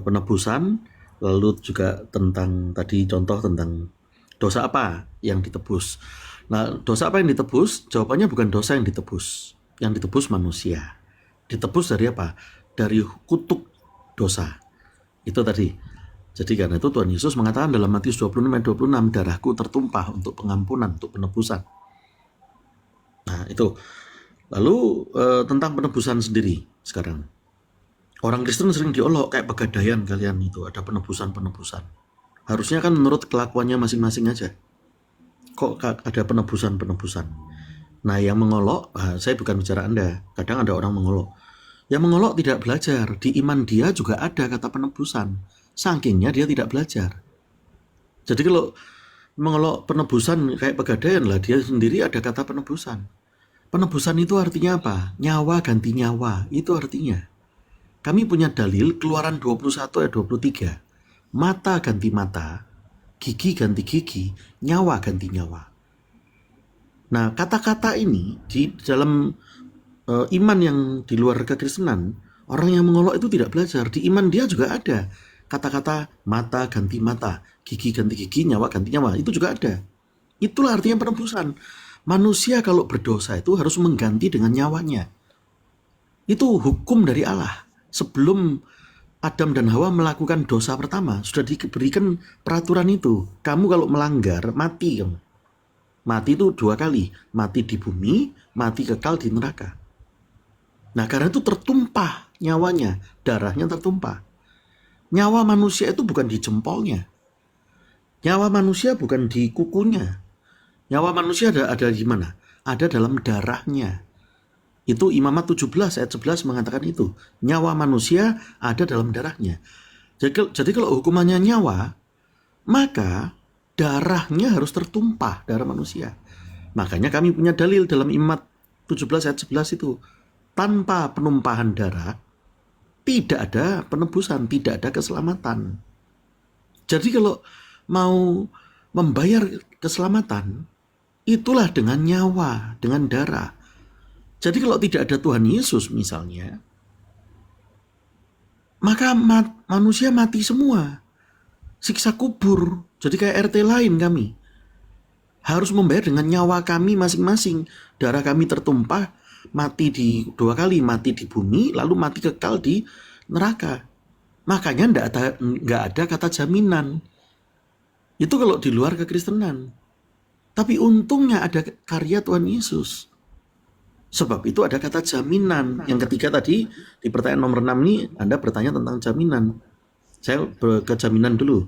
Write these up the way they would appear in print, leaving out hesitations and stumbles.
penebusan, lalu juga tentang tadi contoh tentang dosa apa yang ditebus. Nah, dosa apa yang ditebus? Jawabannya bukan dosa yang ditebus. Yang ditebus manusia. Ditebus dari apa? Dari kutuk dosa. Itu tadi. Jadi karena itu Tuhan Yesus mengatakan dalam Matius 26 ayat 26, darahku tertumpah untuk pengampunan, untuk penebusan. Nah, itu. Lalu tentang penebusan sendiri sekarang. Orang Kristen sering diolok kayak pegadaian kalian itu, ada penebusan-penebusan. Harusnya kan menurut kelakuannya masing-masing aja. Kok ada penebusan-penebusan? Nah, yang mengolok, saya bukan bicara Anda. Kadang ada orang mengolok. Yang mengolok tidak belajar. Di iman dia juga ada kata penebusan. Sakingnya dia tidak belajar. Jadi kalau mengolok penebusan kayak pegadaian lah, dia sendiri ada kata penebusan. Penebusan itu artinya apa? Nyawa ganti nyawa. Itu artinya. Kami punya dalil Keluaran 21 ayat 23. Mata ganti mata, gigi ganti gigi, nyawa ganti nyawa. Nah, kata-kata ini di dalam iman yang di luar kekristenan, orang yang mengolok itu tidak belajar. Di iman dia juga ada kata-kata mata ganti mata, gigi ganti gigi, nyawa ganti nyawa. Itu juga ada. Itulah artinya penebusan. Manusia kalau berdosa itu harus mengganti dengan nyawanya. Itu hukum dari Allah. Sebelum Adam dan Hawa melakukan dosa pertama, sudah diberikan peraturan itu. Kamu kalau melanggar, mati kamu. Mati itu 2 kali. Mati di bumi, mati kekal di neraka. Nah, karena itu tertumpah nyawanya, darahnya tertumpah. Nyawa manusia itu bukan di jempolnya. Nyawa manusia bukan di kukunya. Nyawa manusia ada di mana? Ada dalam darahnya. Itu Imamat 17 ayat 11 mengatakan itu. Nyawa manusia ada dalam darahnya. Jadi kalau hukumannya nyawa, maka darahnya harus tertumpah, darah manusia. Makanya kami punya dalil dalam Imamat 17 ayat 11 itu. Tanpa penumpahan darah, tidak ada penebusan, tidak ada keselamatan. Jadi kalau mau membayar keselamatan, itulah dengan nyawa, dengan darah. Jadi kalau tidak ada Tuhan Yesus misalnya, maka manusia mati semua. Siksa kubur. Jadi kayak RT lain kami. Harus membayar dengan nyawa kami masing-masing. Darah kami tertumpah, mati 2 kali, mati di bumi, lalu mati kekal di neraka. Makanya nggak ada kata jaminan. Itu kalau di luar kekristenan. Tapi untungnya ada karya Tuhan Yesus. Sebab itu ada kata jaminan. Yang ketiga tadi, di pertanyaan nomor 6 ini, Anda bertanya tentang jaminan. Saya ke jaminan dulu.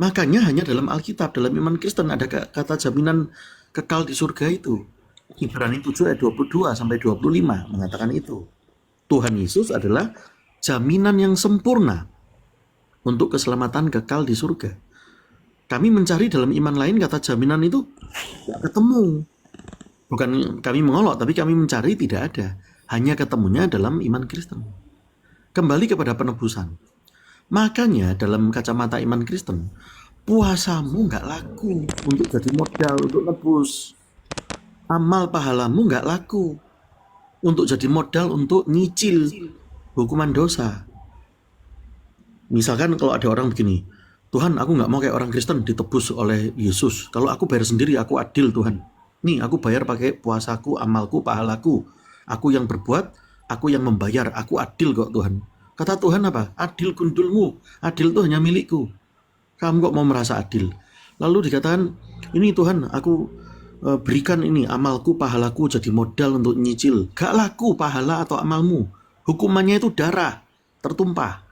Makanya hanya dalam Alkitab, dalam iman Kristen ada kata jaminan kekal di surga itu. Ibrani 7 ayat 22 sampai 25 mengatakan itu. Tuhan Yesus adalah jaminan yang sempurna untuk keselamatan kekal di surga. Kami mencari dalam iman lain kata jaminan itu tidak ketemu. Bukan kami mengolok, tapi kami mencari tidak ada. Hanya ketemunya dalam iman Kristen. Kembali kepada penebusan. Makanya dalam kacamata iman Kristen, puasamu nggak laku untuk jadi modal untuk nebus. Amal pahalamu nggak laku untuk jadi modal untuk nyicil hukuman dosa. Misalkan kalau ada orang begini, Tuhan aku nggak mau kayak orang Kristen ditebus oleh Yesus. Kalau aku bayar sendiri, aku adil Tuhan. Nih aku bayar pakai puasaku, amalku, pahalaku. Aku yang berbuat, aku yang membayar. Aku adil kok Tuhan. Kata Tuhan apa? Adil gundulmu. Adil itu hanya milikku. Kamu kok mau merasa adil? Lalu dikatakan, ini Tuhan aku berikan ini amalku, pahalaku jadi modal untuk nyicil. Gak laku pahala atau amalmu. Hukumannya itu darah tertumpah.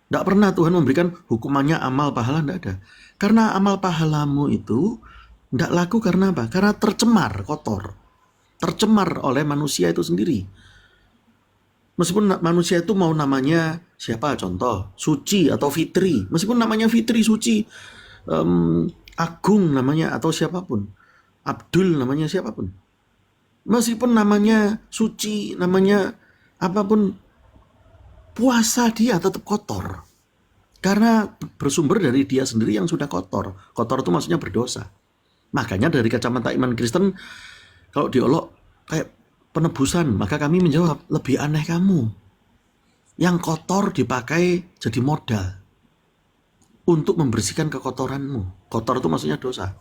Tidak pernah Tuhan memberikan hukumannya amal pahala, tidak ada. Karena amal pahalamu itu tidak laku karena apa? Karena tercemar, kotor. Tercemar oleh manusia itu sendiri. Meskipun manusia itu mau namanya siapa contoh, Suci atau Fitri. Meskipun namanya Fitri, Suci, Agung namanya atau siapapun. Abdul namanya siapapun. Meskipun namanya Suci, namanya apapun, puasa dia tetap kotor. Karena bersumber dari dia sendiri yang sudah kotor. Kotor itu maksudnya berdosa. Makanya dari kacamata iman Kristen, kalau diolok kayak penebusan, maka kami menjawab, lebih aneh kamu. Yang kotor dipakai jadi modal untuk membersihkan kekotoranmu. Kotor itu maksudnya dosa.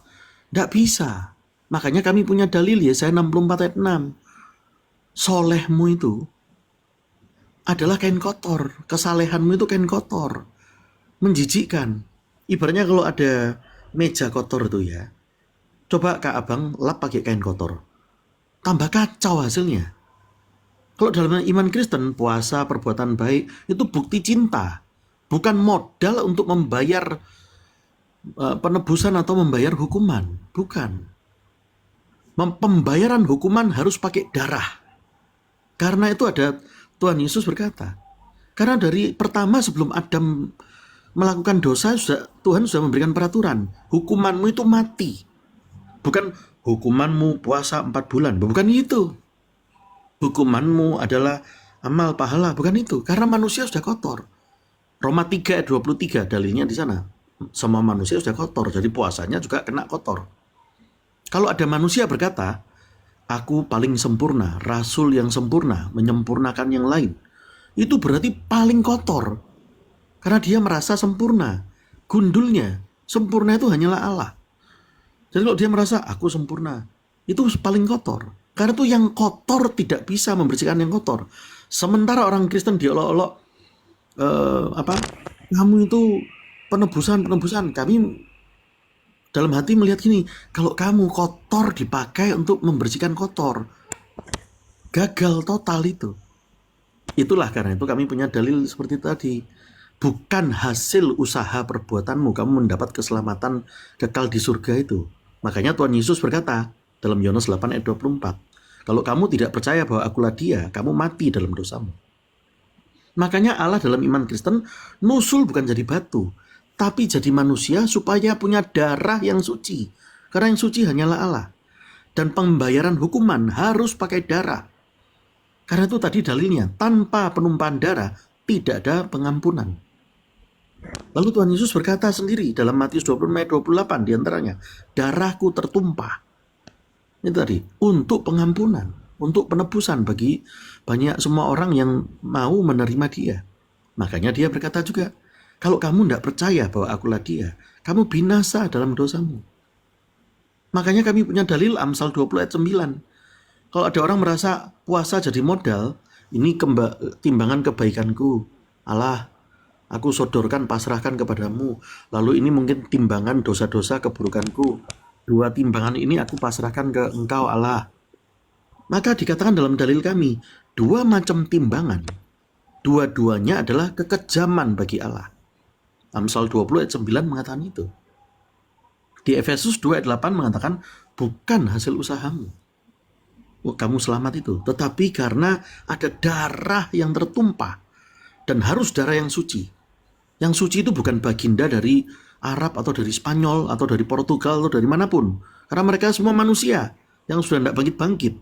Tidak bisa. Makanya kami punya dalil Yesaya 64 ayat 6. Solehmu itu adalah kain kotor. Kesalehanmu itu kain kotor. Menjijikkan. Ibaratnya kalau ada meja kotor tuh ya, coba Kak Abang lap pakai kain kotor. Tambah kacau hasilnya. Kalau dalam iman Kristen, puasa, perbuatan baik, itu bukti cinta. Bukan modal untuk membayar penebusan atau membayar hukuman. Bukan. Pembayaran hukuman harus pakai darah. Karena itu ada Tuhan Yesus berkata, karena dari pertama sebelum Adam melakukan dosa, Tuhan sudah memberikan peraturan. Hukumanmu itu mati. Bukan hukumanmu puasa 4 bulan. Bukan itu. Hukumanmu adalah amal pahala. Bukan itu. Karena manusia sudah kotor. Roma 3 ayat 23 dalilnya di sana. Semua manusia sudah kotor. Jadi puasanya juga kena kotor. Kalau ada manusia berkata, aku paling sempurna, rasul yang sempurna, menyempurnakan yang lain. Itu berarti paling kotor. Karena dia merasa sempurna. Gundulnya, sempurna itu hanyalah Allah. Jadi kalau dia merasa, aku sempurna, itu paling kotor. Karena itu yang kotor tidak bisa membersihkan yang kotor. Sementara orang Kristen diolok-olok, kamu itu penebusan. Kami dalam hati melihat gini, kalau kamu kotor dipakai untuk membersihkan kotor, gagal total itu. Itulah karena itu kami punya dalil seperti tadi. Bukan hasil usaha perbuatanmu kamu mendapat keselamatan kekal di surga itu. Makanya Tuhan Yesus berkata dalam Yohanes 8 ayat 24, kalau kamu tidak percaya bahwa akulah dia, kamu mati dalam dosamu. Makanya Allah dalam iman Kristen nusul bukan jadi batu, tapi jadi manusia supaya punya darah yang suci. Karena yang suci hanyalah Allah. Dan pembayaran hukuman harus pakai darah. Karena itu tadi dalilnya, tanpa penumpahan darah tidak ada pengampunan. Lalu Tuhan Yesus berkata sendiri dalam Matius 20 ayat 28 diantaranya, darahku tertumpah. Itu tadi, untuk pengampunan, untuk penebusan bagi banyak semua orang yang mau menerima dia. Makanya dia berkata juga, kalau kamu tidak percaya bahwa akulah dia, kamu binasa dalam dosamu. Makanya kami punya dalil Amsal 20 ayat 9. Kalau ada orang merasa puasa jadi modal, ini timbangan kebaikanku. Allah, aku sodorkan, pasrahkan kepadamu. Lalu ini mungkin timbangan dosa-dosa keburukanku. 2 timbangan ini aku pasrahkan ke engkau Allah. Maka dikatakan dalam dalil kami, 2 macam timbangan. Dua-duanya adalah kekejaman bagi Allah. Amsal 20 ayat 9 mengatakan itu. Di Efesus 2 ayat 8 mengatakan, bukan hasil usahamu kamu selamat itu, tetapi karena ada darah yang tertumpah. Dan harus darah yang suci. Yang suci itu bukan baginda dari Arab atau dari Spanyol atau dari Portugal atau dari manapun. Karena mereka semua manusia yang sudah tidak bangkit-bangkit.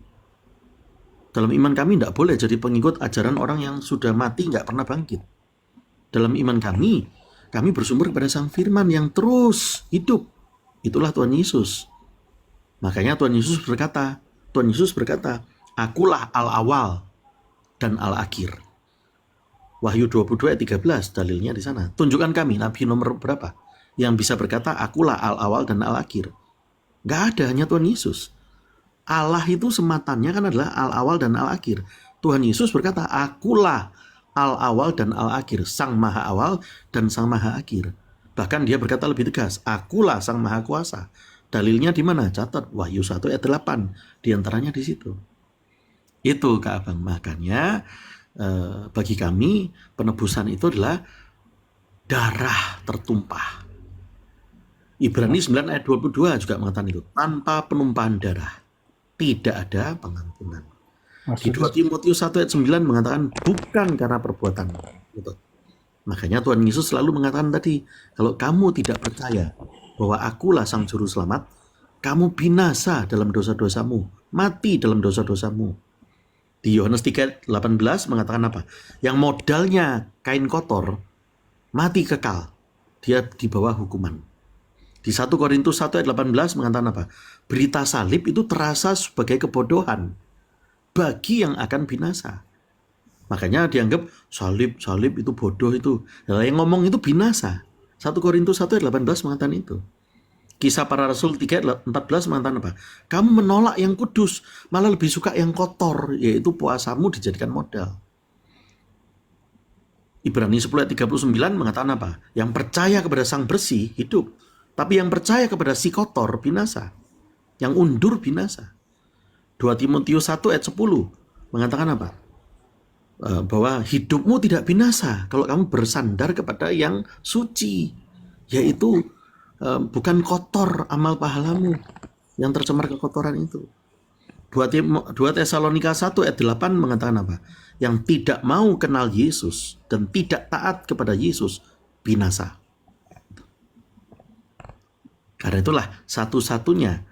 Dalam iman kami tidak boleh jadi pengikut ajaran orang yang sudah mati tidak pernah bangkit. Dalam iman kami bersumber kepada Sang Firman yang terus hidup. Itulah Tuhan Yesus. Makanya Tuhan Yesus berkata, akulah al-awal dan al-akhir. Wahyu 22 ayat 13 dalilnya di sana. Tunjukkan kami nabi nomor berapa yang bisa berkata akulah al-awal dan al-akhir. Gak ada, hanya Tuhan Yesus. Allah itu sematannya kan adalah al-awal dan al-akhir. Tuhan Yesus berkata akulah al-awal dan al-akhir, Sang Maha Awal dan Sang Maha Akhir. Bahkan dia berkata lebih tegas, akulah Sang Maha Kuasa. Dalilnya di mana? Catat Wahyu 1 ayat 8. Di antaranya di situ. Itu Kak Abang. Makanya bagi kami penebusan itu adalah darah tertumpah. Ibrani 9 ayat 22 juga mengatakan itu. Tanpa penumpahan darah tidak ada pengampunan. Di 2 Timotius 1 ayat 9 mengatakan bukan karena perbuatan. Gitu. Makanya Tuhan Yesus selalu mengatakan tadi, kalau kamu tidak percaya bahwa akulah Sang Juru Selamat, kamu binasa dalam dosa-dosamu, mati dalam dosa-dosamu. Di Yohanes 3:18 mengatakan apa? Yang modalnya kain kotor, mati kekal, dia di bawah hukuman. Di 1 Korintus 1 ayat 18 mengatakan apa? Berita salib itu terasa sebagai kebodohan bagi yang akan binasa. Makanya dianggap salib itu bodoh itu. Nah, yang ngomong itu binasa. 1 Korintus 1 ayat 18 mengatakan itu. Kisah Para Rasul 3 ayat 14 mengatakan apa? Kamu menolak yang kudus, malah lebih suka yang kotor, yaitu puasamu dijadikan modal. Ibrani 10 ayat 39 mengatakan apa? Yang percaya kepada sang bersih hidup, tapi yang percaya kepada si kotor binasa. Yang undur binasa. 2 Timotius 1 ayat 10 mengatakan apa? Bahwa hidupmu tidak binasa kalau kamu bersandar kepada yang suci, yaitu bukan kotor amal pahalamu yang tercemar kekotoran itu. 2 Tesalonika 1 ayat 8 mengatakan apa? Yang tidak mau kenal Yesus dan tidak taat kepada Yesus binasa. Karena itulah satu-satunya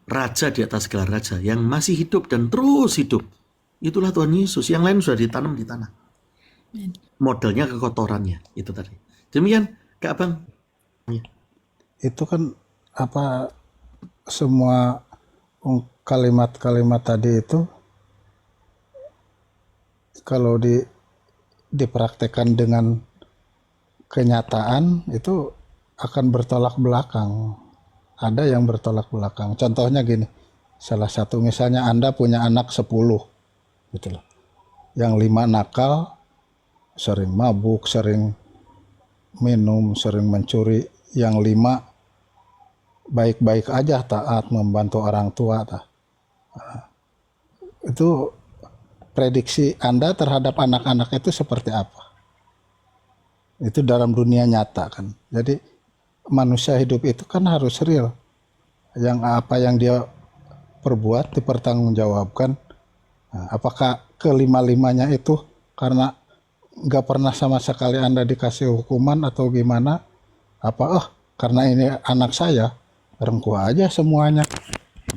raja di atas segala raja yang masih hidup dan terus hidup. Itulah Tuhan Yesus. Yang lain sudah ditanam di tanah. Modelnya kekotorannya. Itu tadi. Demikian, Kak Abang. Itu kan apa, semua kalimat-kalimat tadi itu kalau dipraktekkan dengan kenyataan itu akan bertolak belakang. Ada yang bertolak belakang. Contohnya gini, salah satu misalnya Anda punya anak 10 gitu loh. Yang 5 nakal, sering mabuk, sering minum, sering mencuri. Yang 5 baik-baik aja, taat, membantu orang tua. Itu prediksi Anda terhadap anak-anak itu seperti apa? Itu dalam dunia nyata kan. Jadi manusia hidup itu kan harus real. Yang apa yang dia perbuat dipertanggungjawabkan. Nah, apakah kelima-limanya itu karena nggak pernah sama sekali Anda dikasih hukuman atau gimana? Apa karena ini anak saya, rengkuh aja semuanya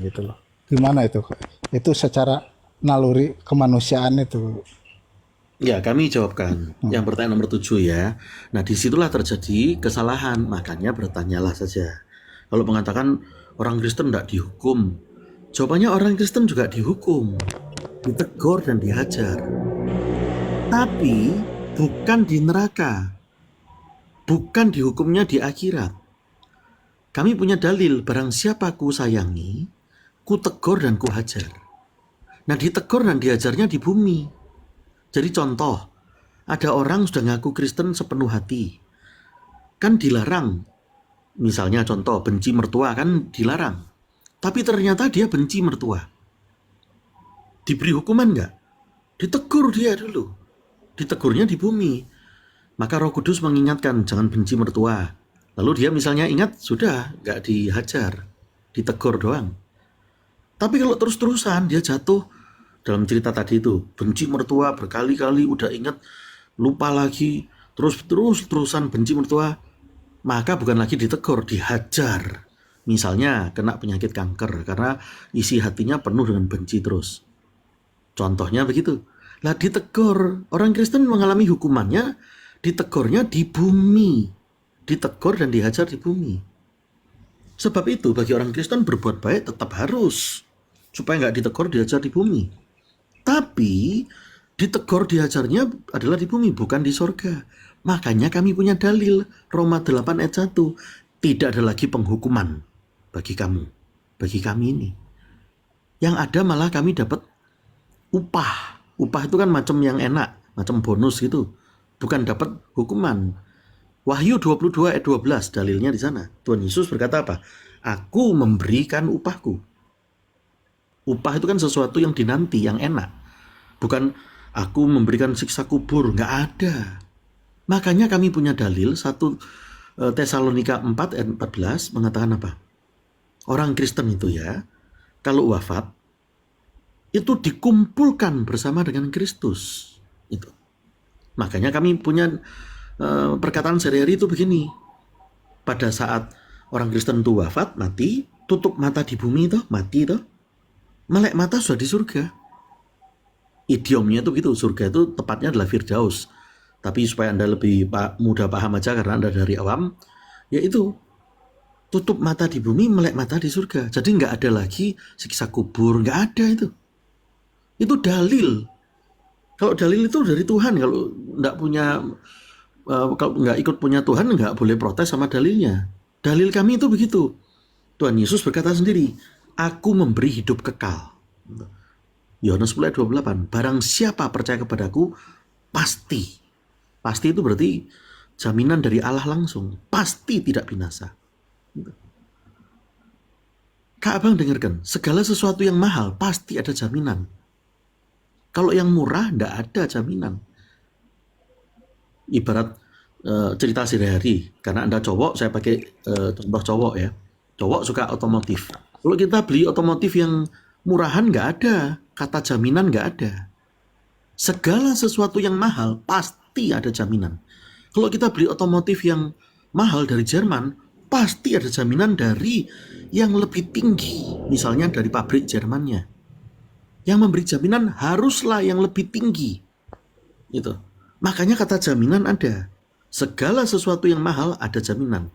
gitu loh. Gimana itu? Itu secara naluri kemanusiaan itu. Ya, kami jawabkan. Yang pertanyaan nomor 7 ya. Nah, disitulah terjadi kesalahan. Makanya bertanyalah saja. Kalau mengatakan orang Kristen tidak dihukum, jawabannya orang Kristen juga dihukum, ditegur dan dihajar. Tapi bukan di neraka. Bukan dihukumnya di akhirat. Kami punya dalil, barang siapa ku sayangi, ku tegur dan ku hajar. Nah, ditegur dan dihajarnya di bumi. Jadi contoh, ada orang sudah ngaku Kristen sepenuh hati. Kan dilarang. Misalnya contoh, benci mertua kan dilarang. Tapi ternyata dia benci mertua. Diberi hukuman nggak? Ditegur dia dulu. Ditegurnya di bumi. Maka Roh Kudus mengingatkan, jangan benci mertua. Lalu dia misalnya ingat, sudah, nggak dihajar. Ditegur doang. Tapi kalau terus-terusan dia jatuh, dalam cerita tadi itu, benci mertua berkali-kali, udah ingat, lupa lagi, terus-terusan benci mertua, maka bukan lagi ditegur, dihajar. Misalnya kena penyakit kanker, karena isi hatinya penuh dengan benci terus. Contohnya begitu. Lah ditegur, orang Kristen mengalami hukumannya, ditegurnya di bumi. Ditegur dan dihajar di bumi. Sebab itu bagi orang Kristen berbuat baik tetap harus, supaya nggak ditegur dihajar di bumi. Tapi ditegur dihajarnya adalah di bumi, bukan di sorga. Makanya kami punya dalil, Roma 8 ayat 1. Tidak ada lagi penghukuman bagi kamu, bagi kami ini. Yang ada malah kami dapat upah. Upah itu kan macam yang enak, macam bonus gitu. Bukan dapat hukuman. Wahyu 22 ayat 12 dalilnya di sana. Tuhan Yesus berkata apa? Aku memberikan upahku. Upah itu kan sesuatu yang dinanti, yang enak. Bukan aku memberikan siksa kubur, nggak ada. Makanya kami punya dalil 1 Tesalonika 4 ayat 14 mengatakan apa? Orang Kristen itu ya, kalau wafat itu dikumpulkan bersama dengan Kristus. Itu. Makanya kami punya perkataan sehari-hari itu begini. Pada saat orang Kristen itu wafat, mati, tutup mata di bumi itu, mati itu, melek mata sudah di surga. Idiomnya itu gitu, surga itu tepatnya adalah Firdaus. Tapi supaya Anda lebih mudah paham aja karena Anda dari awam, yaitu tutup mata di bumi, melek mata di surga. Jadi nggak ada lagi siksa kubur, nggak ada itu. Itu dalil. Kalau dalil itu dari Tuhan, kalau nggak punya kalau nggak ikut punya Tuhan nggak boleh protes sama dalilnya. Dalil kami itu begitu. Tuhan Yesus berkata sendiri, Aku memberi hidup kekal. Yohanes 10 ayat 28. Barang siapa percaya kepadaku, pasti. Pasti itu berarti jaminan dari Allah langsung. Pasti tidak binasa. Kak Abang dengarkan, segala sesuatu yang mahal pasti ada jaminan. Kalau yang murah, tidak ada jaminan. Ibarat cerita sehari-hari. Karena Anda cowok, saya pakai contoh cowok ya. Cowok suka otomotif. Kalau kita beli otomotif yang murahan, nggak ada. Kata jaminan nggak ada. Segala sesuatu yang mahal pasti ada jaminan. Kalau kita beli otomotif yang mahal dari Jerman, pasti ada jaminan dari yang lebih tinggi. Misalnya dari pabrik Jermannya. Yang memberi jaminan haruslah yang lebih tinggi. Gitu. Makanya kata jaminan ada. Segala sesuatu yang mahal ada jaminan.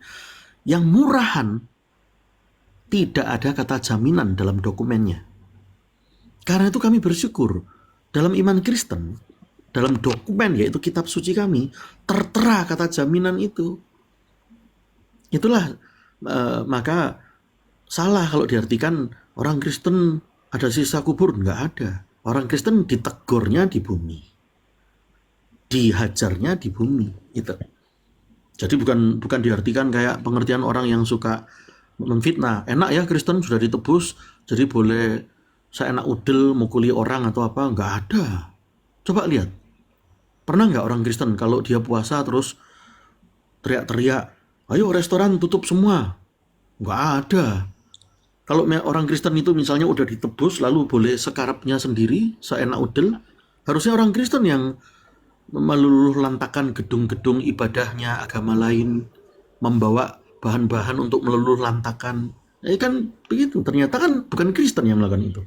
Yang murahan tidak ada kata jaminan dalam dokumennya. Karena itu kami bersyukur dalam iman Kristen, dalam dokumen yaitu kitab suci kami, tertera kata jaminan itu. Itulah maka salah kalau diartikan orang Kristen ada sisa kubur. Nggak ada. Orang Kristen ditegurnya di bumi. Dihajarnya di bumi. Itu. Jadi bukan diartikan kayak pengertian orang yang suka memfitnah. Enak ya Kristen sudah ditebus, jadi boleh seenak udel mukuli orang atau apa. Nggak ada. Coba lihat. Pernah nggak orang Kristen kalau dia puasa terus teriak-teriak, ayo restoran tutup semua? Nggak ada. Kalau orang Kristen itu misalnya udah ditebus lalu boleh sekarapnya sendiri, seenak udel, harusnya orang Kristen yang meluluh lantakan gedung-gedung ibadahnya agama lain, membawa bahan-bahan untuk meluluh lantakan. Kan begitu, ternyata kan bukan Kristen yang melakukan itu.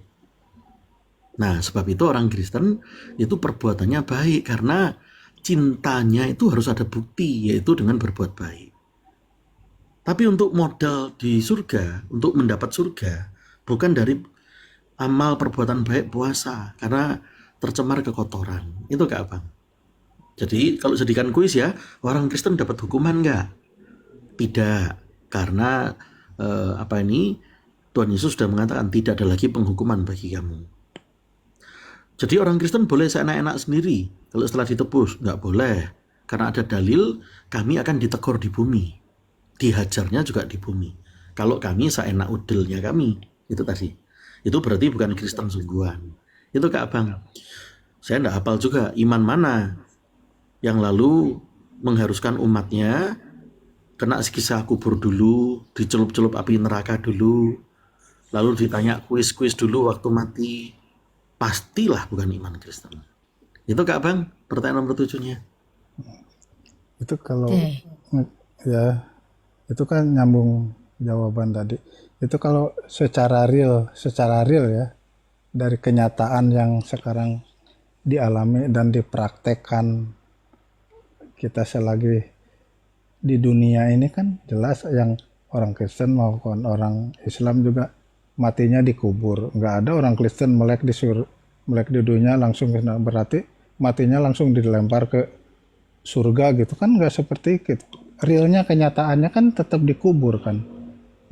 Nah, sebab itu orang Kristen itu perbuatannya baik karena cintanya itu harus ada bukti, yaitu dengan berbuat baik. Tapi untuk modal di surga, untuk mendapat surga, bukan dari amal perbuatan baik puasa, karena tercemar kekotoran. Itu Kak Abang. Jadi kalau jadikan kuis ya, orang Kristen dapat hukuman nggak? Tidak, karena Tuhan Yesus sudah mengatakan tidak ada lagi penghukuman bagi kamu. Jadi orang Kristen boleh seenak-enak sendiri. Kalau setelah ditebus, nggak boleh. Karena ada dalil, kami akan ditegur di bumi. Dihajarnya juga di bumi. Kalau kami seenak udelnya kami. Itu tadi. Itu berarti bukan Kristen sungguhan. Itu Kak Abang. Saya nggak hafal juga iman mana yang lalu mengharuskan umatnya kena siksa kubur dulu, dicelup-celup api neraka dulu, lalu ditanya kuis-kuis dulu waktu mati. Pastilah bukan iman Kristen. Itu Kak Bang, pertanyaan nomor 7-nya. Itu kalau ya itu kan nyambung jawaban tadi. Itu kalau secara real ya, dari kenyataan yang sekarang dialami dan dipraktekkan kita selagi di dunia ini kan jelas yang orang Kristen maupun orang Islam juga matinya dikubur. Nggak ada orang Kristen melek di dunia langsung kena, berarti matinya langsung dilempar ke surga gitu kan, nggak seperti itu. Realnya kenyataannya kan tetap dikubur kan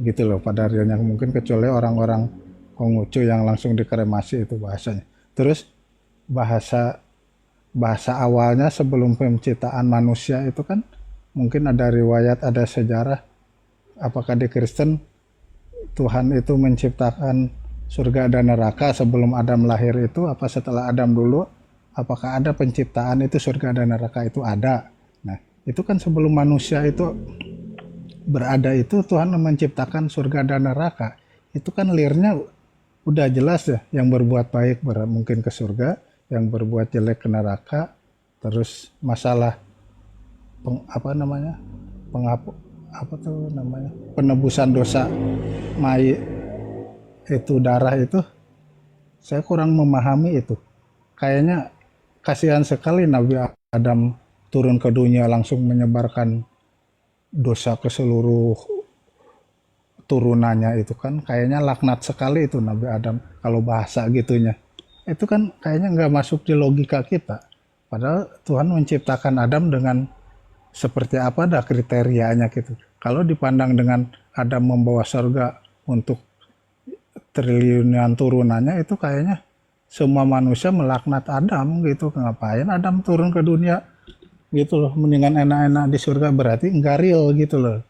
gitu loh pada realnya, mungkin kecuali orang-orang Konghucu yang langsung dikremasi itu bahasanya. Terus bahasa awalnya sebelum penciptaan manusia itu kan mungkin ada riwayat, ada sejarah. Apakah di Kristen Tuhan itu menciptakan surga dan neraka sebelum Adam lahir itu, apa setelah Adam dulu? Apakah ada penciptaan itu surga dan neraka itu ada? Nah, itu kan sebelum manusia itu berada itu Tuhan menciptakan surga dan neraka. Itu kan lirnya udah jelas ya, yang berbuat baik mungkin ke surga, yang berbuat jelek ke neraka. Terus masalah penebusan dosa itu darah itu, saya kurang memahami itu. Kayaknya kasihan sekali Nabi Adam turun ke dunia langsung menyebarkan dosa ke seluruh turunannya itu kan, kayaknya laknat sekali itu Nabi Adam kalau bahasa gitunya. Itu kan kayaknya nggak masuk di logika kita. Padahal Tuhan menciptakan Adam dengan seperti apa ada kriterianya gitu. Kalau dipandang dengan Adam membawa surga untuk triliunan turunannya, itu kayaknya semua manusia melaknat Adam gitu. Ngapain Adam turun ke dunia gitu loh, mendingan enak-enak di surga, berarti nggak real gitu loh.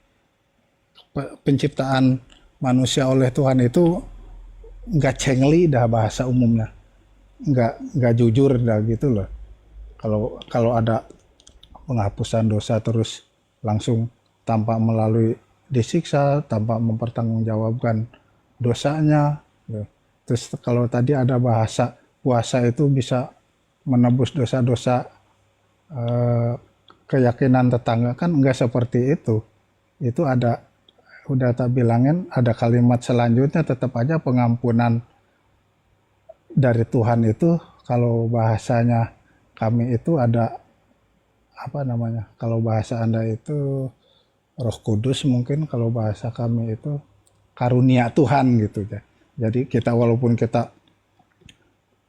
Penciptaan manusia oleh Tuhan itu nggak cengli dah bahasa umumnya, nggak jujur dah gitu loh. Kalau kalau ada penghapusan dosa terus langsung tanpa melalui disiksa, tanpa mempertanggungjawabkan dosanya. Terus kalau tadi ada bahasa puasa itu bisa menebus dosa-dosa, eh, keyakinan tetangga, kan enggak seperti itu. Itu ada, udah tak bilangin, ada kalimat selanjutnya tetap aja pengampunan dari Tuhan itu, kalau bahasanya kami itu ada apa namanya, kalau bahasa Anda itu Roh Kudus, mungkin kalau bahasa kami itu karunia Tuhan gitu ya. Jadi kita walaupun kita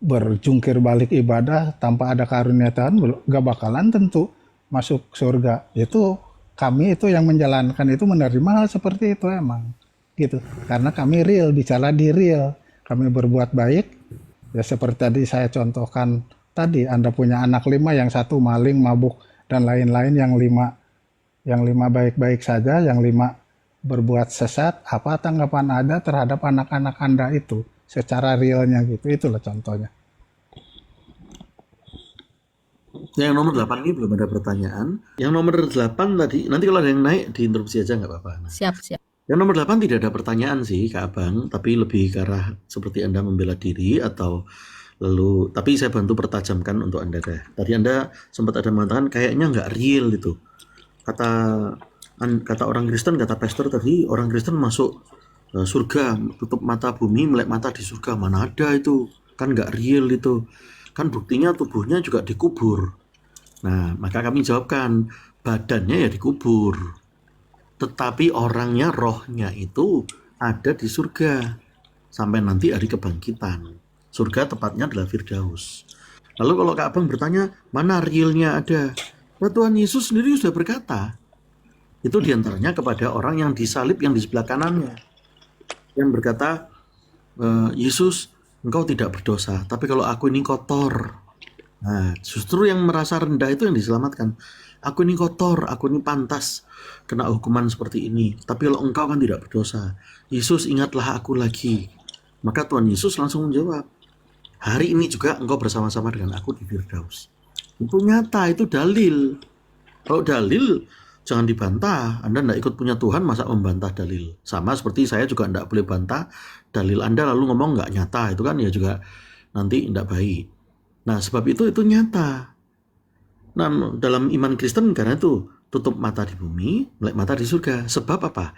berjungkir balik ibadah tanpa ada karunia Tuhan, gak bakalan tentu masuk surga. Itu kami itu yang menjalankan itu menerima hal seperti itu emang gitu. Karena kami real, bicara di real. Kami berbuat baik, ya seperti tadi saya contohkan tadi, Anda punya anak 5, yang satu maling, mabuk, dan lain-lain, yang lima baik-baik saja, yang 5 berbuat sesat. Apa tanggapan Anda terhadap anak-anak Anda itu secara realnya gitu? Itulah contohnya. Yang nomor 8 ini belum ada pertanyaan. Yang nomor 8 tadi, nanti kalau ada yang naik diinterupsi aja nggak apa-apa. Nah, Siap. yang nomor 8 tidak ada pertanyaan sih Kak Abang, tapi lebih ke arah seperti Anda membela diri atau lalu, tapi saya bantu pertajamkan untuk Anda deh. Tadi Anda sempat ada mengatakan kayaknya nggak real itu. Kata orang Kristen, kata pastor tadi, orang Kristen masuk surga, tutup mata bumi, melek mata di surga. Mana ada itu? Kan nggak real itu. Kan buktinya tubuhnya juga dikubur. Nah, maka kami jawabkan, badannya ya dikubur, tetapi orangnya, rohnya itu ada di surga sampai nanti hari kebangkitan. Surga tepatnya adalah Firdaus. Lalu kalau Kak Abang bertanya, mana realnya ada? Nah, Tuhan Yesus sendiri sudah berkata, itu diantaranya kepada orang yang disalib yang di sebelah kanannya, yang berkata, Yesus, engkau tidak berdosa, tapi kalau aku ini kotor. Nah, justru yang merasa rendah itu yang diselamatkan. Aku ini kotor, aku ini pantas kena hukuman seperti ini. Tapi kalau engkau kan tidak berdosa, Yesus, ingatlah aku lagi. Maka Tuhan Yesus langsung menjawab, hari ini juga engkau bersama-sama dengan aku di Firdaus. Itu nyata, itu dalil. Kalau dalil, jangan dibantah. Anda tidak ikut punya Tuhan, masa membantah dalil? Sama seperti saya juga tidak boleh bantah dalil Anda lalu ngomong nggak nyata. Itu kan ya juga nanti tidak baik. Nah, sebab itu nyata. Nah, dalam iman Kristen karena itu tutup mata di bumi, melek mata di surga. Sebab apa?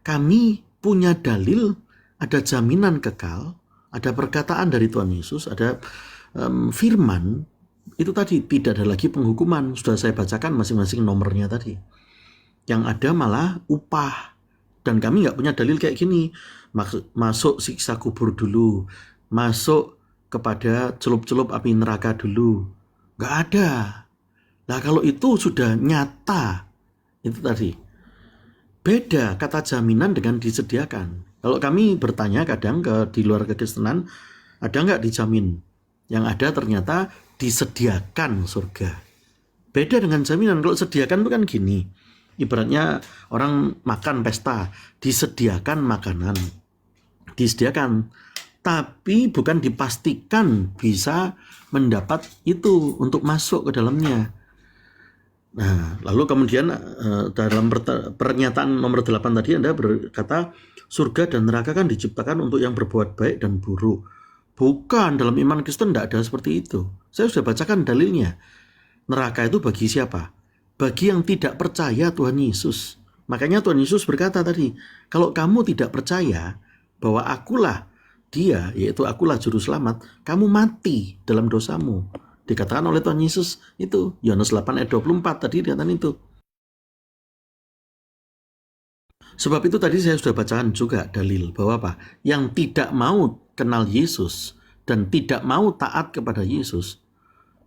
Kami punya dalil, ada jaminan kekal, ada perkataan dari Tuhan Yesus, ada firman. Itu tadi tidak ada lagi penghukuman. Sudah saya bacakan masing-masing nomornya tadi. Yang ada malah upah. Dan kami nggak punya dalil kayak gini. Masuk siksa kubur dulu, masuk kepada celup-celup api neraka dulu. Nggak ada. Nah, kalau itu sudah nyata, itu tadi. Beda kata jaminan dengan disediakan. Kalau kami bertanya kadang di luar kekristenan, ada nggak dijamin? Yang ada ternyata disediakan surga. Beda dengan jaminan. Kalau sediakan itu kan gini. Ibaratnya orang makan pesta, disediakan makanan. Disediakan. Tapi bukan dipastikan bisa mendapat itu untuk masuk ke dalamnya. Nah, lalu kemudian dalam pernyataan nomor 8 tadi Anda berkata, surga dan neraka kan diciptakan untuk yang berbuat baik dan buruk. Bukan, dalam iman Kristen tidak ada seperti itu. Saya sudah bacakan dalilnya. Neraka itu bagi siapa? Bagi yang tidak percaya Tuhan Yesus. Makanya Tuhan Yesus berkata tadi, kalau kamu tidak percaya bahwa akulah dia, yaitu akulah juru selamat, kamu mati dalam dosamu. Dikatakan oleh Tuhan Yesus itu, Yohanes 8 ayat 24 tadi dikatakan itu. Sebab itu tadi saya sudah bacakan juga dalil bahwa apa? Yang tidak mau kenal Yesus dan tidak mau taat kepada Yesus,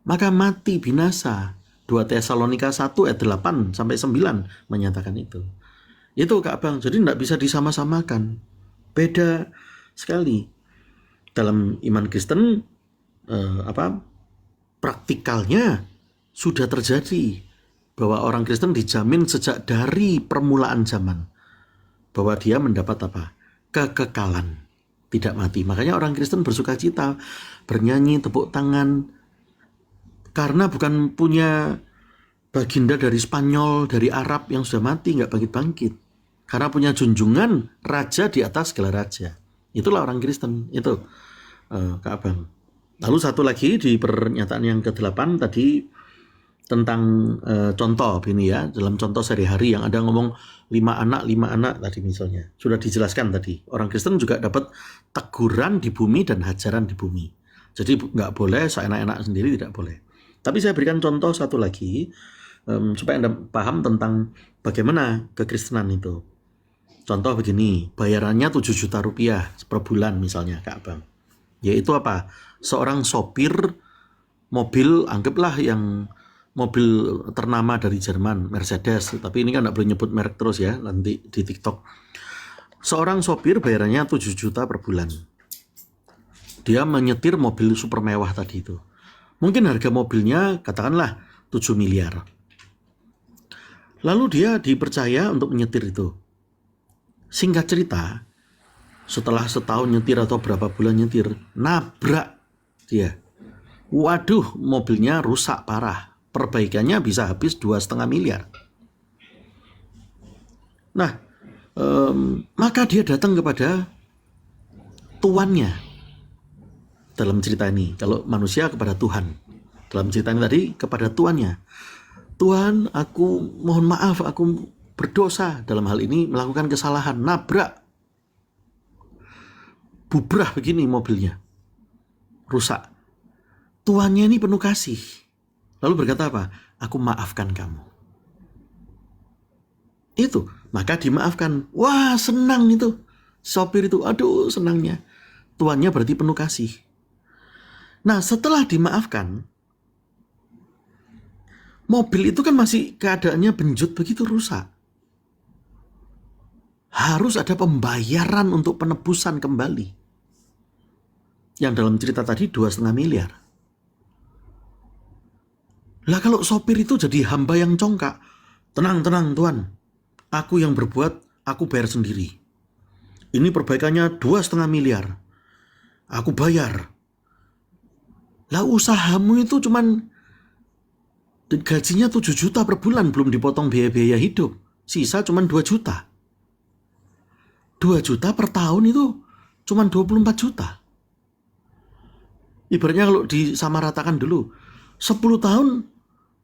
maka mati binasa. 2 Tesalonika 1 ayat 8 sampai 9 menyatakan itu. Itu Kak Bang, jadi tidak bisa disama-samakan. Beda sekali. Dalam iman Kristen praktikalnya sudah terjadi bahwa orang Kristen dijamin sejak dari permulaan zaman bahwa dia mendapat apa? Kekekalan, tidak mati. Makanya orang Kristen bersukacita, bernyanyi, tepuk tangan, karena bukan punya baginda dari Spanyol, dari Arab yang sudah mati, nggak bangkit-bangkit. Karena punya junjungan raja di atas segala raja. Itulah orang Kristen, itu Kak Abang. Lalu satu lagi di pernyataan yang ke-8 tadi tentang contoh ini ya, dalam contoh sehari-hari yang ada ngomong 5 anak tadi misalnya. Sudah dijelaskan tadi, orang Kristen juga dapat teguran di bumi dan hajaran di bumi. Jadi nggak boleh seenak-enak sendiri, tidak boleh. Tapi saya berikan contoh satu lagi supaya Anda paham tentang bagaimana kekristenan itu. Contoh begini, bayarannya 7 juta rupiah per bulan misalnya Kak Abang. Yaitu apa? Seorang sopir mobil, anggaplah yang mobil ternama dari Jerman, Mercedes. Tapi ini kan nggak boleh nyebut merek terus ya, nanti di TikTok. Seorang sopir bayarannya 7 juta per bulan. Dia menyetir mobil super mewah tadi itu. Mungkin harga mobilnya katakanlah 7 miliar. Lalu dia dipercaya untuk menyetir itu. Singkat cerita, setelah setahun nyetir atau berapa bulan nyetir, nabrak dia. Waduh, mobilnya rusak parah. Perbaikannya bisa habis 2,5 miliar. Nah, maka dia datang kepada tuannya. Dalam cerita ini, kalau manusia kepada Tuhan. Dalam cerita ini tadi kepada tuannya. Tuhan, aku mohon maaf, aku berdosa dalam hal ini, melakukan kesalahan, nabrak. Bubrah begini mobilnya. Rusak. Tuannya ini penuh kasih. Lalu berkata apa? Aku maafkan kamu. Itu, maka dimaafkan. Wah, senang itu. Sopir itu, aduh senangnya. Tuannya berarti penuh kasih. Nah, setelah dimaafkan, mobil itu kan masih keadaannya benjut begitu rusak. Harus ada pembayaran untuk penebusan kembali. Yang dalam cerita tadi 2,5 miliar. Lah kalau sopir itu jadi hamba yang congkak. Tenang Tuan. Aku yang berbuat, aku bayar sendiri. Ini perbaikannya 2,5 miliar. Aku bayar. Lah usahamu itu cuman gajinya 7 juta per bulan, belum dipotong biaya-biaya hidup. Sisa cuman 2 juta. 2 juta per tahun itu cuman 24 juta. Ibaratnya kalau disamaratakan dulu, 10 tahun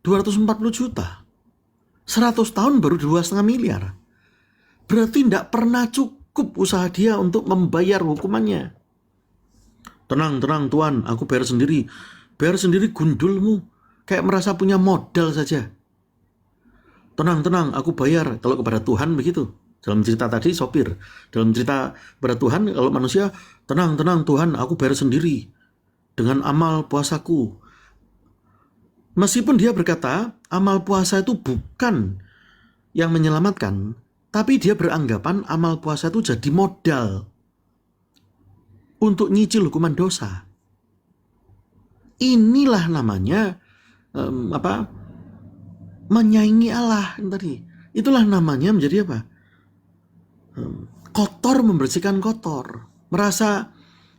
240 juta. 100 tahun baru 2,5 miliar. Berarti tidak pernah cukup usaha dia untuk membayar hukumannya. Tenang Tuan, aku bayar sendiri. Bayar sendiri gundulmu. Kayak merasa punya modal saja. Tenang, aku bayar. Kalau kepada Tuhan begitu. Dalam cerita tadi sopir. Dalam cerita kepada Tuhan, kalau manusia, tenang Tuhan, aku bayar sendiri. Dengan amal puasaku. Meskipun dia berkata, amal puasa itu bukan yang menyelamatkan. Tapi dia beranggapan amal puasa itu jadi modal untuk nyicil hukuman dosa. Inilah namanya menyaingi Allah tadi. Itulah namanya menjadi apa? Kotor membersihkan kotor. Merasa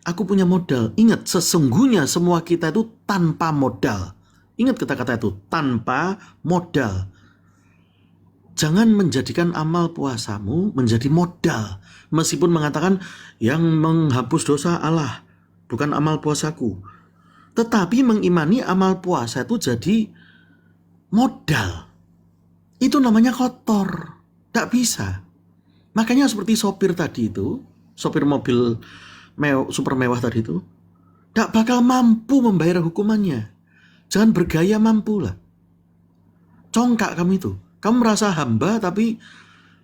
aku punya modal. Ingat, sesungguhnya semua kita itu tanpa modal. Ingat kata-kata itu, tanpa modal. Jangan menjadikan amal puasamu menjadi modal. Meskipun mengatakan yang menghapus dosa Allah, bukan amal puasaku. Tetapi mengimani amal puasa itu jadi modal. Itu namanya kotor. Tak bisa. Makanya seperti sopir tadi itu, sopir mobil super mewah tadi itu, tak bakal mampu membayar hukumannya. Jangan bergaya mampu lah. Congkak kamu itu. Kamu merasa hamba tapi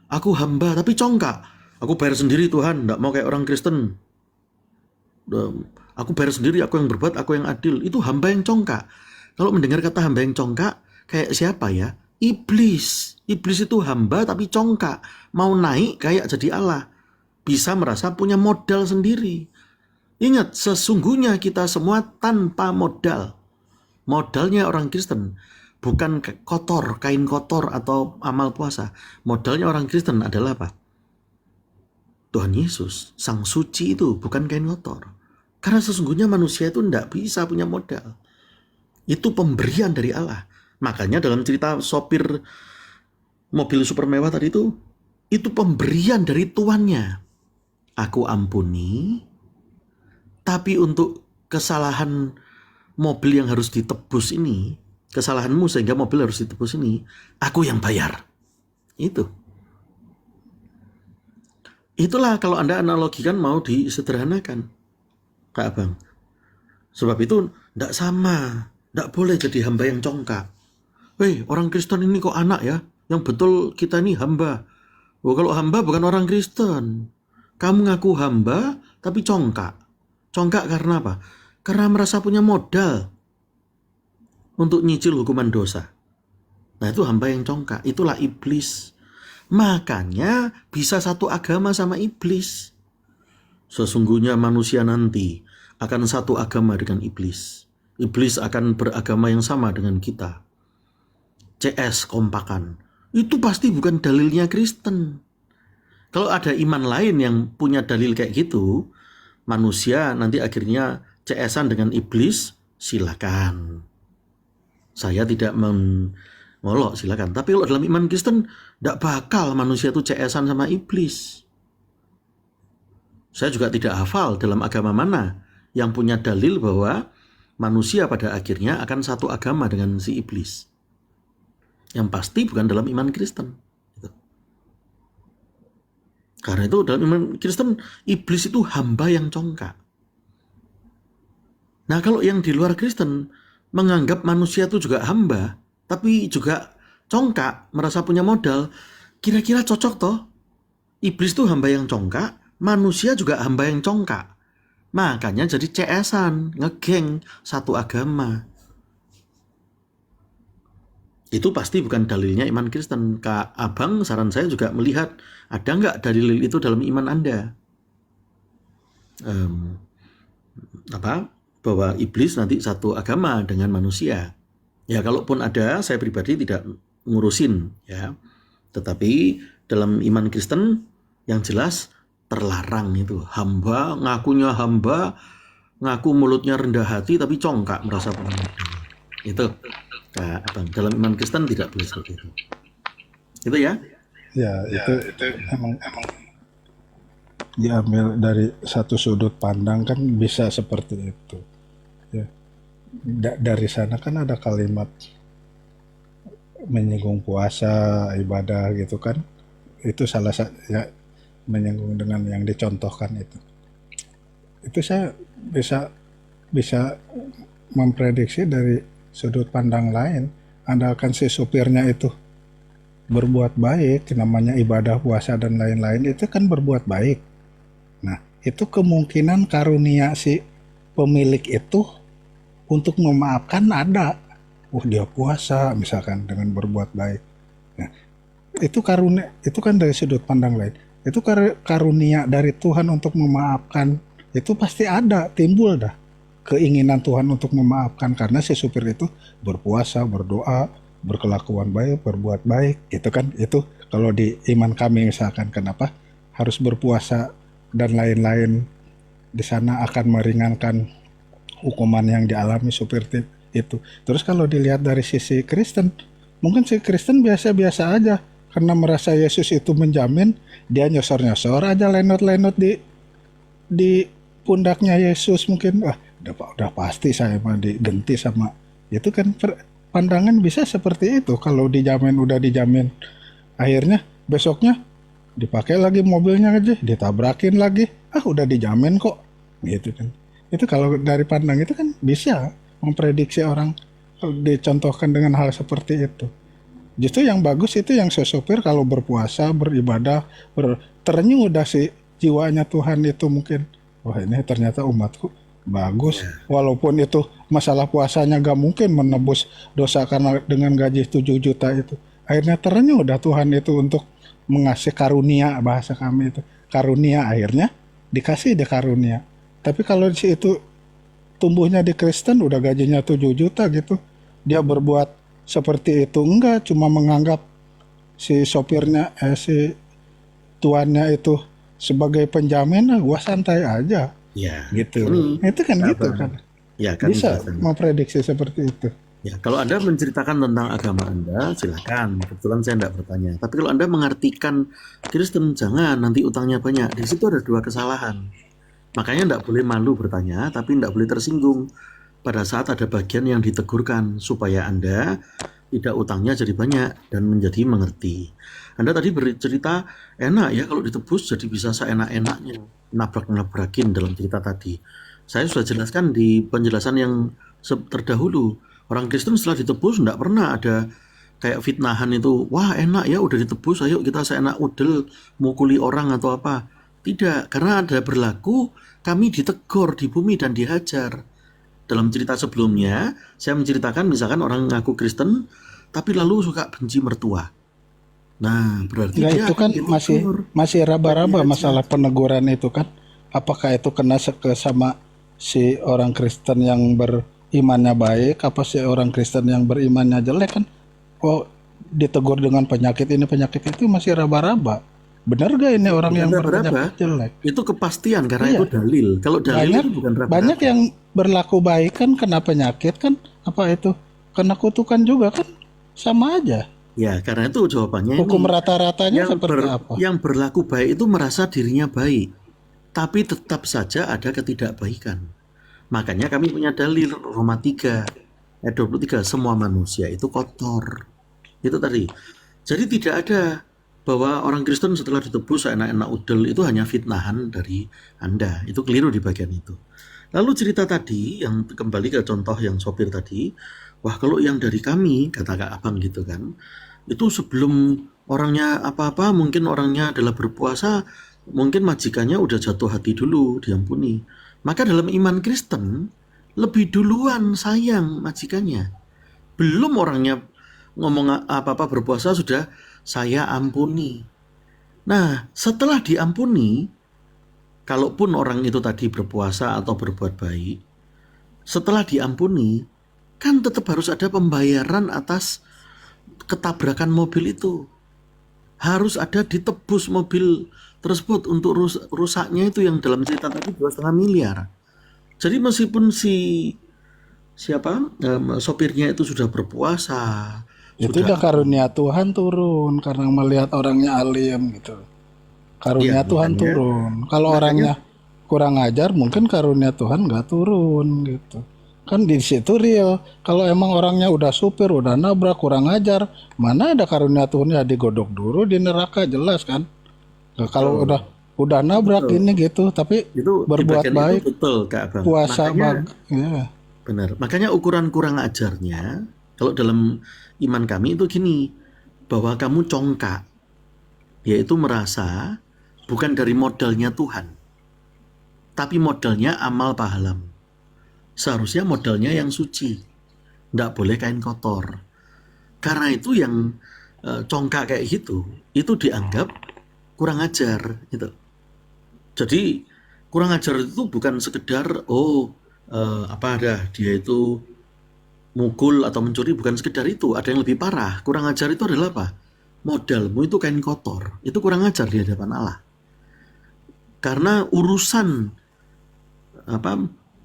aku hamba tapi congkak. Aku bayar sendiri Tuhan, tidak mau kayak orang Kristen. Aku bayar sendiri, aku yang berbuat, aku yang adil. Itu hamba yang congkak. Kalau mendengar kata hamba yang congkak, kayak siapa ya? Iblis. Iblis itu hamba tapi congkak. Mau naik kayak jadi Allah. Bisa merasa punya modal sendiri. Ingat, sesungguhnya kita semua tanpa modal. Modalnya orang Kristen bukan kotor, kain kotor atau amal puasa. Modalnya orang Kristen adalah apa? Tuhan Yesus, Sang Suci itu bukan kain kotor. Karena sesungguhnya manusia itu tidak bisa punya modal. Itu pemberian dari Allah. Makanya dalam cerita sopir mobil super mewah tadi itu pemberian dari tuannya. Aku ampuni, tapi untuk kesalahan mobil yang harus ditebus ini, kesalahanmu sehingga mobil harus ditebus ini, aku yang bayar. Itulah kalau Anda analogikan mau disederhanakan, Kak Abang. Sebab itu tidak sama, tidak boleh jadi hamba yang congkak. Hei, orang Kristen ini kok anak ya? Yang betul kita ini hamba. Oh, kalau hamba bukan orang Kristen. Kamu ngaku hamba tapi congkak. Congkak karena apa? Karena merasa punya modal untuk nyicil hukuman dosa. Nah, itu hamba yang congkak. Itulah iblis. Makanya bisa satu agama sama iblis. Sesungguhnya manusia nanti akan satu agama dengan iblis. Iblis akan beragama yang sama dengan kita. CS kompakan. Itu pasti bukan dalilnya Kristen. Kalau ada iman lain yang punya dalil kayak gitu, manusia nanti akhirnya CS-an dengan iblis, silakan. Saya tidak mengolok, silakan. Tapi kalau dalam iman Kristen, tidak bakal manusia itu CS-an sama iblis. Saya juga tidak hafal dalam agama mana yang punya dalil bahwa manusia pada akhirnya akan satu agama dengan si iblis. Yang pasti bukan dalam iman Kristen. Karena itu dalam iman Kristen, iblis itu hamba yang congkak. Nah, kalau yang di luar Kristen menganggap manusia itu juga hamba, tapi juga congkak, merasa punya modal, kira-kira cocok toh? Iblis itu hamba yang congkak, manusia juga hamba yang congkak. Makanya jadi CS-an, ngegeng, satu agama. Itu pasti bukan dalilnya iman Kristen. Kak Abang, saran saya juga melihat ada nggak dalil itu dalam iman Anda? Bahwa iblis nanti satu agama dengan manusia. Ya, kalaupun ada, saya pribadi tidak ngurusin, ya. Tetapi dalam iman Kristen yang jelas terlarang itu. Hamba, ngakunya hamba, ngaku mulutnya rendah hati tapi congkak merasa punya modal. Itu Kak Abang, dalam iman Kristen tidak boleh seperti itu. Itu ya? Ya, itu emang diambil dari satu sudut pandang kan bisa seperti itu. Ya. Dari sana kan ada kalimat menyinggung puasa, ibadah gitu kan. Itu salah satu ya, menyinggung dengan yang dicontohkan itu. Itu saya bisa memprediksi dari sudut pandang lain, andalkan si supirnya itu berbuat baik, namanya ibadah puasa dan lain-lain, itu kan berbuat baik. Nah, itu kemungkinan karunia si pemilik itu untuk memaafkan ada. Dia puasa misalkan dengan berbuat baik. Nah, itu karunia, itu kan dari sudut pandang lain. Itu karunia dari Tuhan untuk memaafkan, itu pasti ada, timbul dah keinginan Tuhan untuk memaafkan karena si supir itu berpuasa, berdoa, berkelakuan baik, berbuat baik, gitu kan. Itu kalau di iman kami misalkan, kenapa harus berpuasa dan lain-lain, di sana akan meringankan hukuman yang dialami supir itu. Terus kalau dilihat dari sisi Kristen, mungkin si Kristen biasa-biasa aja karena merasa Yesus itu menjamin, dia nyosor-nyosor aja lenot-lenot di pundaknya Yesus, mungkin udah pasti saya mah digenti sama itu kan. Pandangan bisa seperti itu. Kalau udah dijamin, akhirnya besoknya dipakai lagi mobilnya aja, ditabrakin lagi, udah dijamin kok, gitu kan. Itu kalau dari pandang itu kan bisa memprediksi orang kalau dicontohkan dengan hal seperti itu. Justru yang bagus itu yang sopir kalau berpuasa, beribadah, terenyuh udah si jiwanya Tuhan itu mungkin wah ini ternyata umatku bagus. Ya, Walaupun itu masalah puasanya gak mungkin menebus dosa karena dengan gaji 7 juta itu. Akhirnya terenyuh udah Tuhan itu untuk mengasih karunia, bahasa kami itu. Karunia akhirnya dikasih dia karunia. Tapi kalau si itu tumbuhnya di Kristen udah gajinya 7 juta gitu. Dia berbuat seperti itu enggak, cuma menganggap si sopirnya si tuannya itu sebagai penjamin, gua santai aja ya. gitu. Ini Itu kan gitu Abang. kan. Ya kan Bisa biasanya. memprediksi seperti itu. Ya, kalau Anda menceritakan tentang agama Anda, silakan. Kebetulan saya tidak bertanya. Tapi kalau Anda mengartikan Kristen, jangan nanti utangnya banyak. Di situ ada dua kesalahan. Makanya tidak boleh malu bertanya, tapi tidak boleh tersinggung pada saat ada bagian yang ditegurkan supaya Anda tidak utangnya jadi banyak dan menjadi mengerti. Anda tadi bercerita enak ya kalau ditebus jadi bisa seenak-enaknya nabrak-nabrakin dalam cerita tadi. Saya sudah jelaskan di penjelasan yang terdahulu. Orang Kristen setelah ditebus tidak pernah ada kayak fitnahan itu, wah enak ya udah ditebus, ayo kita seenak udel mukuli orang atau apa. Tidak, karena ada berlaku kami ditegur di bumi dan dihajar. Dalam cerita sebelumnya, saya menceritakan misalkan orang ngaku Kristen, tapi lalu suka benci mertua. Nah, berarti Ya dia itu akan kan masih ditegur masih dan raba-raba dihajar. masalah peneguran itu kan. Apakah itu kena ke sama si orang Kristen yang berimannya baik, apa si orang Kristen yang berimannya jelek kan? Oh, ditegur dengan penyakit ini penyakit itu masih raba-raba. Benar gak ini orang Bukan yang raba-raba, berpenyakit jelek? itu kepastian karena itu Iya, dalil. Kalau dalil banyak itu bukan banyak raba-raba. yang berlaku baik kan kena penyakit kan, apa itu kena kutukan juga kan, sama aja. Ya, karena itu jawabannya Hukum ini. rata-ratanya seperti apa? Yang berlaku baik itu merasa dirinya baik, tapi tetap saja ada ketidakbaikan. Makanya kami punya dalil Roma 3 ayat 23, semua manusia itu kotor. Itu tadi. Jadi tidak ada bahwa orang Kristen setelah ditebus enak-enak udel itu hanya fitnahan dari Anda. Itu keliru di bagian itu. Lalu cerita tadi yang kembali ke contoh yang sopir tadi, wah kalau yang dari kami, kata Kak Abang gitu kan, itu sebelum orangnya apa-apa, mungkin orangnya adalah berpuasa, mungkin majikannya udah jatuh hati dulu, diampuni. Maka dalam iman Kristen, lebih duluan sayang majikannya. Belum orangnya ngomong apa-apa berpuasa sudah saya ampuni. Nah, setelah diampuni, kalaupun orang itu tadi berpuasa atau berbuat baik, setelah diampuni, kan tetap harus ada pembayaran atas ketabrakan mobil itu. Harus ada ditebus mobil tersebut untuk rusaknya itu yang dalam cerita tadi 2,5 miliar. Jadi meskipun sopirnya itu sudah berpuasa, Itu sudah udah karunia Tuhan turun karena melihat orangnya alim gitu. ya Karunia Tuhan makanya turun. Kalau makanya orangnya kurang ajar mungkin karunia Tuhan nggak turun gitu. Kan di situ real. Kalau emang orangnya udah supir, udah nabrak, kurang ajar, mana ada karunia Tuhan ya digodok dulu di neraka jelas kan. Nah, kalau betul, udah itu nabrak betul. ini gitu, tapi Itu di berbuat bagian itu baik, betul Kak Abang. puasa Makanya ya. benar. Makanya ukuran kurang ajarnya kalau dalam iman kami itu gini, bahwa kamu congkak, yaitu merasa bukan dari modalnya Tuhan, tapi modalnya amal pahala. Seharusnya modalnya yang suci, nggak boleh kain kotor. Karena itu yang congkak kayak gitu, itu dianggap kurang ajar gitu. Jadi kurang ajar itu bukan sekedar apa ada dia itu mukul atau mencuri, bukan sekedar itu. Ada yang lebih parah. Kurang ajar itu adalah apa? Modalmu itu kain kotor. Itu kurang ajar di hadapan Allah. Karena urusan apa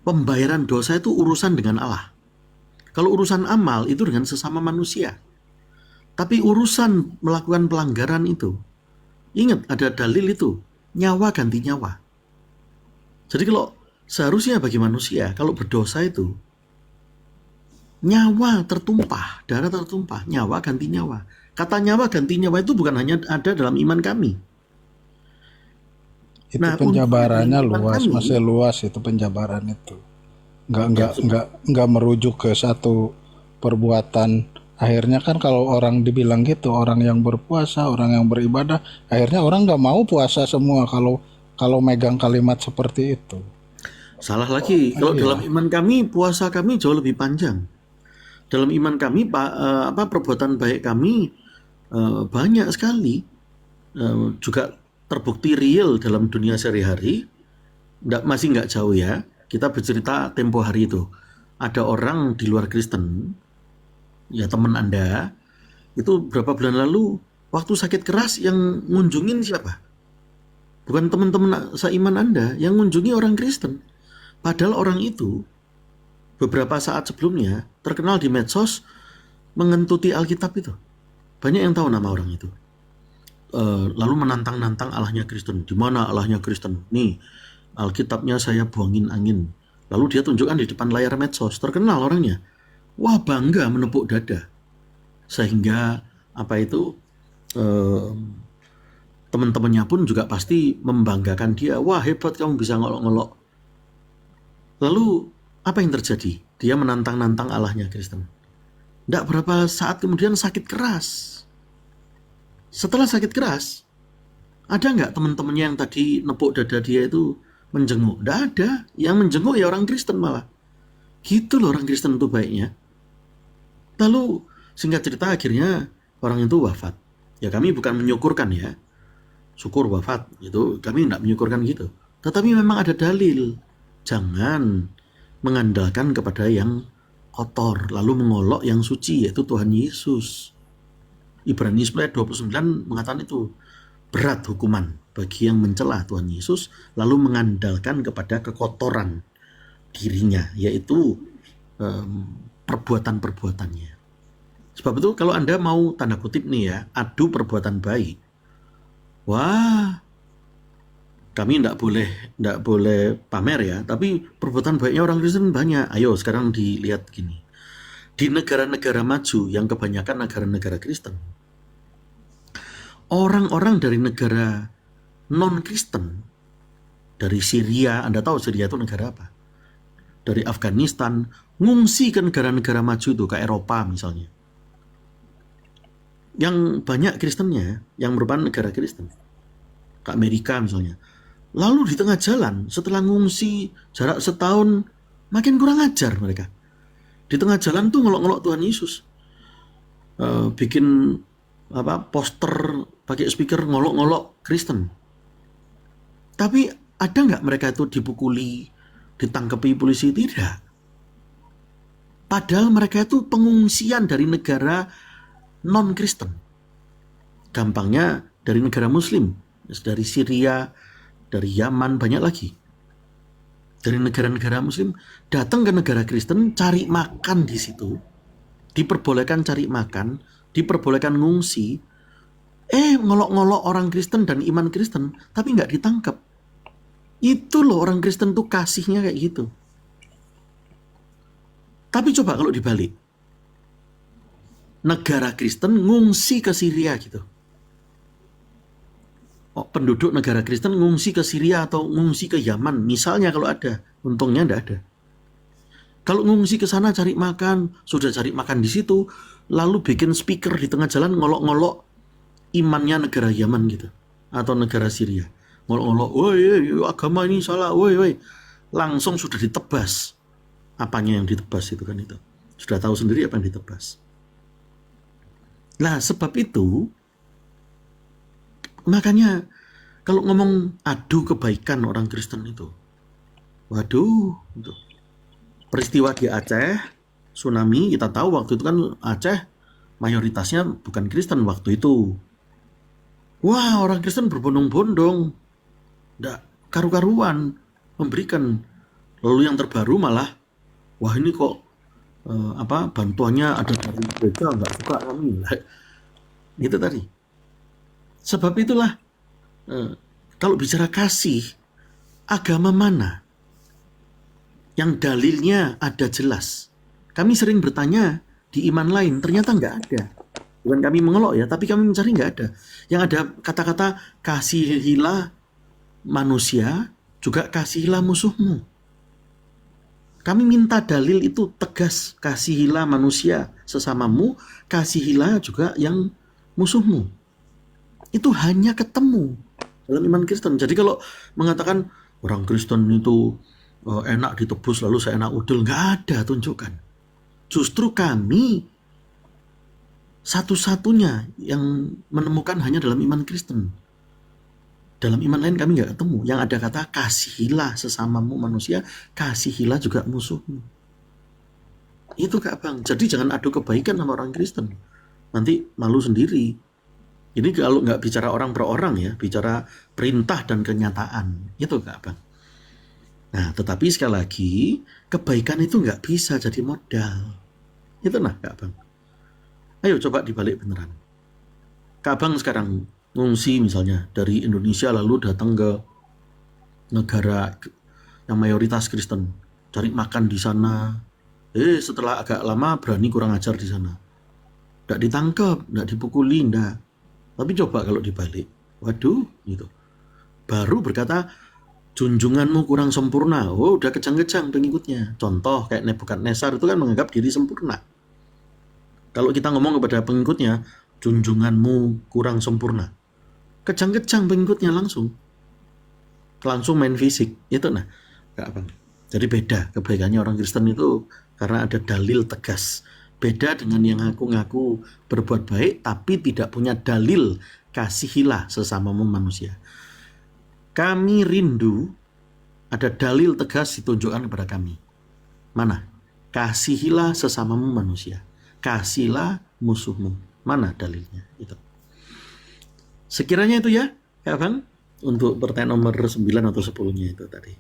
pembayaran dosa itu urusan dengan Allah. Kalau urusan amal itu dengan sesama manusia. Tapi urusan melakukan pelanggaran itu, ingat ada dalil itu, nyawa ganti nyawa. Jadi kalau seharusnya bagi manusia, kalau berdosa itu, nyawa tertumpah, darah tertumpah, nyawa ganti nyawa. Kata nyawa ganti nyawa itu bukan hanya ada dalam iman kami. Itu Nah, untuk ada dalam penjabarannya iman luas, kami, masih luas itu penjabaran itu. Nggak ya nggak nggak nggak merujuk ke satu perbuatan. Akhirnya kan kalau orang dibilang gitu, orang yang berpuasa, orang yang beribadah, akhirnya orang nggak mau puasa semua kalau kalau megang kalimat seperti itu. Salah lagi. Kalau Iya. dalam iman kami, puasa kami jauh lebih panjang. Dalam iman kami, perbuatan baik kami banyak sekali. Juga terbukti real dalam dunia sehari-hari. Masih nggak jauh ya. Kita bercerita tempo hari itu. Ada orang di luar Kristen, ya teman Anda, itu berapa bulan lalu, waktu sakit keras yang ngunjungin siapa? Bukan teman-teman seiman Anda, yang ngunjungi orang Kristen. Padahal orang itu beberapa saat sebelumnya terkenal di medsos mengentuti Alkitab itu. Banyak yang tahu nama orang itu. Lalu menantang-nantang Allahnya Kristen. Di mana Allahnya Kristen? Nih, Alkitabnya saya buangin angin. Lalu dia tunjukkan di depan layar medsos. Terkenal orangnya. Wah, bangga menepuk dada. Sehingga teman-temannya pun juga pasti membanggakan dia. Wah, hebat kamu bisa ngolok-ngolok. Lalu apa yang terjadi? Dia menantang-nantang Allahnya Kristen. Tidak berapa saat kemudian sakit keras. Setelah sakit keras, ada nggak teman-temannya yang tadi nepuk dada dia itu menjenguk? Tidak ada. Yang menjenguk ya orang Kristen malah. Gitu loh orang Kristen itu baiknya. Lalu singkat cerita akhirnya orang itu wafat. Ya kami bukan menyukurkan ya. Syukur wafat. Itu kami tidak menyukurkan gitu. Tetapi memang ada dalil. Jangan mengandalkan kepada yang kotor lalu mengolok yang suci, yaitu Tuhan Yesus. Ibrani 10:29 mengatakan itu berat hukuman bagi yang mencela Tuhan Yesus lalu mengandalkan kepada kekotoran dirinya, yaitu perbuatan-perbuatannya. Sebab itu kalau Anda mau tanda kutip nih ya, adu perbuatan baik, wah, kami tidak boleh pamer ya, tapi perbuatan baiknya orang Kristen banyak. Ayo sekarang dilihat gini. Di negara-negara maju yang kebanyakan negara-negara Kristen, orang-orang dari negara non-Kristen, dari Syria, Anda tahu Syria itu negara apa? Dari Afghanistan, ngungsi ke negara-negara maju itu, ke Eropa misalnya. Yang banyak Kristennya, yang merupakan negara Kristen. Ke Amerika misalnya. Lalu di tengah jalan, setelah ngungsi jarak setahun, makin kurang ajar mereka. Di tengah jalan tuh ngelok-ngelok Tuhan Yesus. Bikin poster, pakai speaker ngolok-ngolok Kristen. Tapi ada nggak mereka itu dipukuli, ditangkapi polisi? Tidak. Padahal mereka itu pengungsian dari negara non-Kristen. Gampangnya dari negara Muslim, dari Syria, dari Yaman, banyak lagi. Dari negara-negara Muslim datang ke negara Kristen, cari makan di situ, diperbolehkan cari makan, diperbolehkan ngungsi, ngolok-ngolok orang Kristen dan iman Kristen, tapi nggak ditangkap. Itu loh orang Kristen tuh kasihnya kayak gitu. Tapi coba kalau dibalik, negara Kristen ngungsi ke Syria gitu. Penduduk negara Kristen ngungsi ke Syria atau ngungsi ke Yaman, misalnya kalau ada, untungnya enggak ada. Kalau ngungsi ke sana cari makan, sudah cari makan di situ, lalu bikin speaker di tengah jalan ngolok-ngolok imannya negara Yaman gitu, atau negara Syria. Ngolok-ngolok, woi agama ini salah, woi. Langsung sudah ditebas. Apanya yang ditebas itu kan itu. Sudah tahu sendiri apa yang ditebas. Nah sebab itu, makanya kalau ngomong adu kebaikan orang Kristen itu, waduh, itu. Peristiwa di Aceh, tsunami, kita tahu waktu itu kan Aceh mayoritasnya bukan Kristen waktu itu. Wah, orang Kristen berbondong-bondong, nggak karu-karuan memberikan. Lalu yang terbaru malah, wah ini kok bantuannya ada dari gereja, nggak suka kami. Itu tadi. Sebab itulah, kalau bicara kasih, agama mana yang dalilnya ada jelas? Kami sering bertanya di iman lain, ternyata nggak ada. Bukan kami mengelok ya, tapi kami mencari nggak ada. Yang ada kata-kata kasihilah manusia, juga kasihilah musuhmu. Kami minta dalil itu tegas, kasihilah manusia sesamamu, kasihilah juga yang musuhmu. Itu hanya ketemu dalam iman Kristen. Jadi kalau mengatakan orang Kristen itu enak ditebus lalu seenak udel, nggak ada, tunjukkan. Justru kami satu-satunya yang menemukan hanya dalam iman Kristen. Dalam iman lain kami nggak ketemu. Yang ada kata kasihilah sesamamu manusia, kasihilah juga musuhmu. Itu Kak Bang. Jadi jangan adu kebaikan sama orang Kristen. Nanti malu sendiri. Ini kalau nggak bicara orang per orang ya, bicara perintah dan kenyataan. Itu Kak Bang. Nah, tetapi sekali lagi, kebaikan itu nggak bisa jadi modal. Itu nah Kak Bang. Ayo coba dibalik beneran. Kak Bang sekarang ngungsi misalnya dari Indonesia lalu datang ke negara yang mayoritas Kristen. Cari makan di sana. Setelah agak lama berani kurang ajar di sana. Nggak ditangkap, nggak dipukuli, nggak. Tapi coba kalau dibalik. Waduh, gitu. Baru berkata, junjunganmu kurang sempurna. Oh, udah kejang-kejang pengikutnya. Contoh kayak Nebukadnezar itu kan menganggap diri sempurna. Kalau kita ngomong kepada pengikutnya, junjunganmu kurang sempurna. Kejang-kejang pengikutnya langsung main fisik. Itu nah, Kak Abang. Jadi beda kebaikannya orang Kristen itu karena ada dalil tegas. Beda dengan yang ngaku-ngaku berbuat baik tapi tidak punya dalil, kasihilah sesamamu manusia. Kami rindu ada dalil tegas ditunjukkan kepada kami. Mana? Kasihilah sesamamu manusia. Kasihilah musuhmu. Mana dalilnya? Itu. Sekiranya itu ya, Kak Bang, untuk pertanyaan nomor 9 atau 10-nya itu tadi.